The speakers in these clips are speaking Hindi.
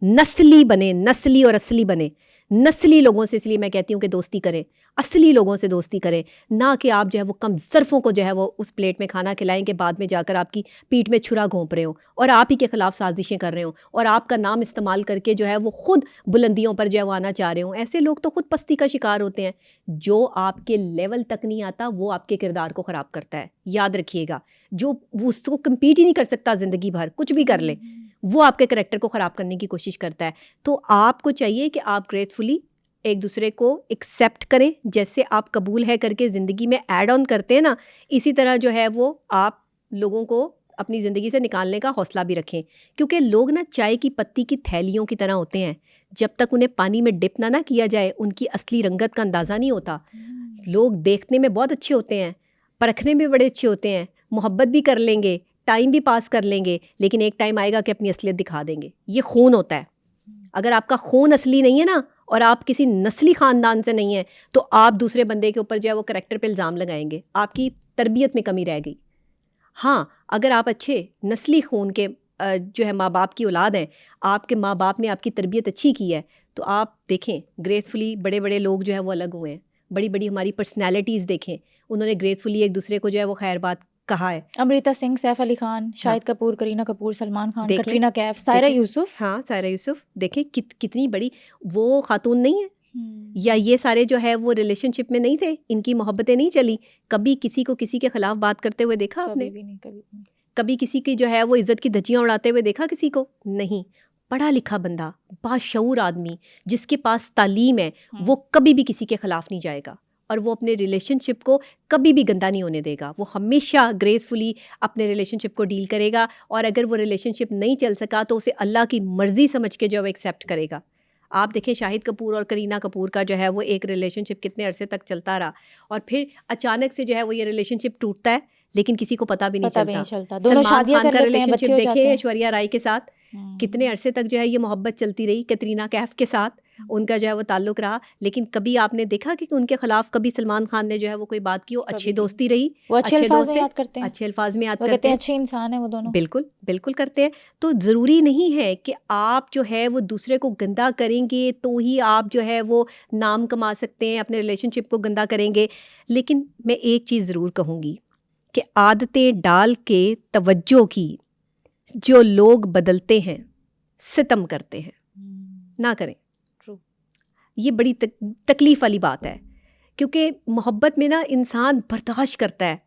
नस्ली बने, नस्ली और असली बने। नस्ली लोगों से इसलिए मैं कहती हूँ कि दोस्ती करें, असली लोगों से दोस्ती करें, ना कि आप जो है वो कम ज़र्फ़ों को जो है वो उस प्लेट में खाना खिलाएं कि बाद में जाकर आपकी पीठ में छुरा घोंप रहे हो और आप ही के ख़िलाफ़ साजिशें कर रहे हो और आपका नाम इस्तेमाल करके जो है वो ख़ुद बुलंदियों पर जो है वो आना चाह रहे हो। ऐसे लोग तो ख़ुद पस्ती का शिकार होते हैं। जो आपके लेवल तक नहीं आता वो आपके किरदार को ख़राब करता है, याद रखिएगा। जो वो उसको कम्पीट ही नहीं कर सकता ज़िंदगी भर, कुछ भी कर ले, वो आपके करैक्टर को ख़राब करने की कोशिश करता है। तो आपको चाहिए कि आप ग्रेसफुली एक दूसरे को एक्सेप्ट करें, जैसे आप कबूल है करके ज़िंदगी में ऐड ऑन करते हैं ना, इसी तरह जो है वो आप लोगों को अपनी ज़िंदगी से निकालने का हौसला भी रखें। क्योंकि लोग ना चाय की पत्ती की थैलियों की तरह होते हैं, जब तक उन्हें पानी में डिप ना किया जाए उनकी असली रंगत का अंदाज़ा नहीं होता। लोग देखने में बहुत अच्छे होते हैं, परखने में बड़े अच्छे होते हैं, मोहब्बत भी कर लेंगे, टाइम भी पास कर लेंगे, लेकिन एक टाइम आएगा कि अपनी असलियत दिखा देंगे। ये खून होता है। अगर आपका खून असली नहीं है ना और आप किसी नस्ली ख़ानदान से नहीं है तो आप दूसरे बंदे के ऊपर जो है वो करैक्टर पे इल्ज़ाम लगाएंगे, आपकी तरबियत में कमी रह गई। हाँ, अगर आप अच्छे नस्ली खून के जो है माँ बाप की औलाद हैं, आपके माँ बाप ने आपकी तरबियत अच्छी की है, तो आप देखें ग्रेसफुली बड़े बड़े लोग जो है वो अलग हुए हैं। बड़ी बड़ी हमारी पर्सनैलिटीज़ देखें, उन्होंने ग्रेसफुली एक दूसरे को जो है वो खैर बात कहा है। अमृता सिंह, सैफ अली खान, शाहिद कपूर, करीना कपूर, सलमान खान, कटरीना कैफ, सायरा यूसुफ। हाँ, सायरा यूसुफ देखें कितनी बड़ी वो खातून नहीं है, या ये सारे जो है वो रिलेशनशिप में नहीं थे, इनकी मोहब्बतें नहीं चली। कभी किसी को किसी के खिलाफ बात करते हुए देखा आपने? कभी किसी की जो है वो इज्जत की धज्जियाँ उड़ाते हुए देखा किसी को? नहीं। पढ़ा लिखा बंदा, बाशऊर आदमी जिसके पास तालीम है, वो कभी भी किसी के खिलाफ नहीं जाएगा और वो अपने रिलेशनशिप को कभी भी गंदा नहीं होने देगा। वो हमेशा ग्रेसफुली अपने रिलेशनशिप को डील करेगा और अगर वो रिलेशनशिप नहीं चल सका तो उसे अल्लाह की मर्ज़ी समझ के जो वो एक्सेप्ट करेगा। आप देखें शाहिद कपूर और करीना कपूर का जो है वो एक रिलेशनशिप कितने अरसे तक चलता रहा और फिर अचानक से जो है वो ये रिलेशनशिप टूटता है, लेकिन किसी को पता भी नहीं चलता। सलमान खान का रिलेशनशिप देखें ऐश्वर्या राय के साथ, कितने अरसे तक जो है ये मोहब्बत चलती रही। कैटरीना कैफ के साथ उनका जो है वो ताल्लुक रहा, लेकिन कभी आपने देखा कि उनके खिलाफ कभी सलमान खान ने जो है वो कोई बात की हो? अच्छी दोस्ती रही, वो अच्छे अल्फाज में याद करते हैं, अच्छे अल्फाज में याद करते हैं, अच्छे इंसान है वो दोनों। बिल्कुल बिल्कुल करते हैं। तो ज़रूरी नहीं है कि आप जो है वो दूसरे को गंदा करेंगे तो ही आप जो है वो नाम कमा सकते हैं, अपने रिलेशनशिप को गंदा करेंगे। लेकिन मैं एक चीज़ ज़रूर कहूँगी कि आदतें डाल के तवज्जो की जो लोग बदलते हैं, सितम करते हैं, ना करें। ये बड़ी तकलीफ़ वाली बात है, क्योंकि मोहब्बत में ना इंसान बर्दाश्त करता है,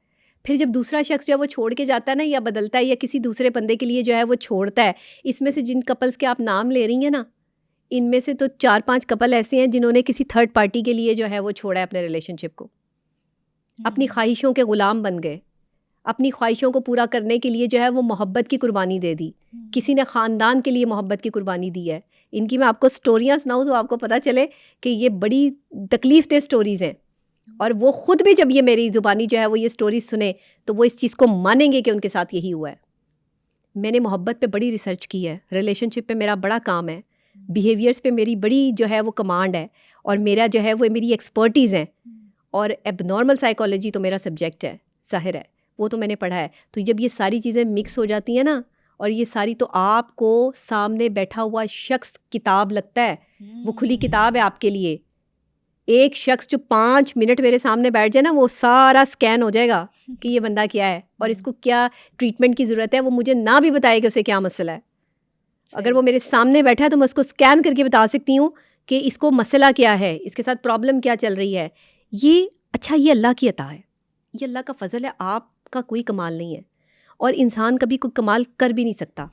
फिर जब दूसरा शख्स जो है वो छोड़ के जाता है ना, या बदलता है या किसी दूसरे बंदे के लिए जो है वो छोड़ता है। इसमें से जिन कपल्स के आप नाम ले रही हैं ना, इनमें से तो 4-5 कपल ऐसे हैं जिन्होंने किसी थर्ड पार्टी के लिए जो है वो छोड़ा है अपने रिलेशनशिप को। अपनी ख्वाहिशों के ग़ुलाम बन गए, अपनी ख्वाहिशों को पूरा करने के लिए जो है वो मोहब्बत की कुर्बानी दे दी। किसी ने ख़ानदान के लिए मोहब्बत की कुर्बानी दी है। इनकी मैं आपको स्टोरियाँ सुनाऊँ तो आपको पता चले कि ये बड़ी तकलीफ़ दे स्टोरीज़ हैं, और वो ख़ुद भी जब ये मेरी ज़ुबानी जो है वो ये स्टोरीज सुने तो वो इस चीज़ को मानेंगे कि उनके साथ यही हुआ है। मैंने मोहब्बत पे बड़ी रिसर्च की है, रिलेशनशिप पे मेरा बड़ा काम है, बिहेवियर्स पे मेरी बड़ी जो है वो कमांड है, और मेरा जो है वो मेरी एक्सपर्टीज़ है, और एबनॉर्मल साइकोलॉजी तो मेरा सब्जेक्ट है, ज़ाहिर है वो तो मैंने पढ़ा है। तो जब ये सारी चीज़ें मिक्स हो जाती हैं ना, और ये सारी, तो आपको सामने बैठा हुआ शख्स किताब लगता है, वो खुली किताब है आपके लिए। एक शख्स जो 5 मिनट मेरे सामने बैठ जाए ना, वो सारा स्कैन हो जाएगा कि ये बंदा क्या है और इसको क्या ट्रीटमेंट की ज़रूरत है। वो मुझे ना भी बताए कि उसे क्या मसला है, अगर वो मेरे सामने बैठा है तो मैं उसको स्कैन करके बता सकती हूँ कि इसको मसला क्या है, इसके साथ प्रॉब्लम क्या चल रही है। ये अल्लाह की अता है, ये अल्लाह का फ़ज़ल है, आपका कोई कमाल नहीं है, और इंसान कभी कोई कमाल कर भी नहीं सकता।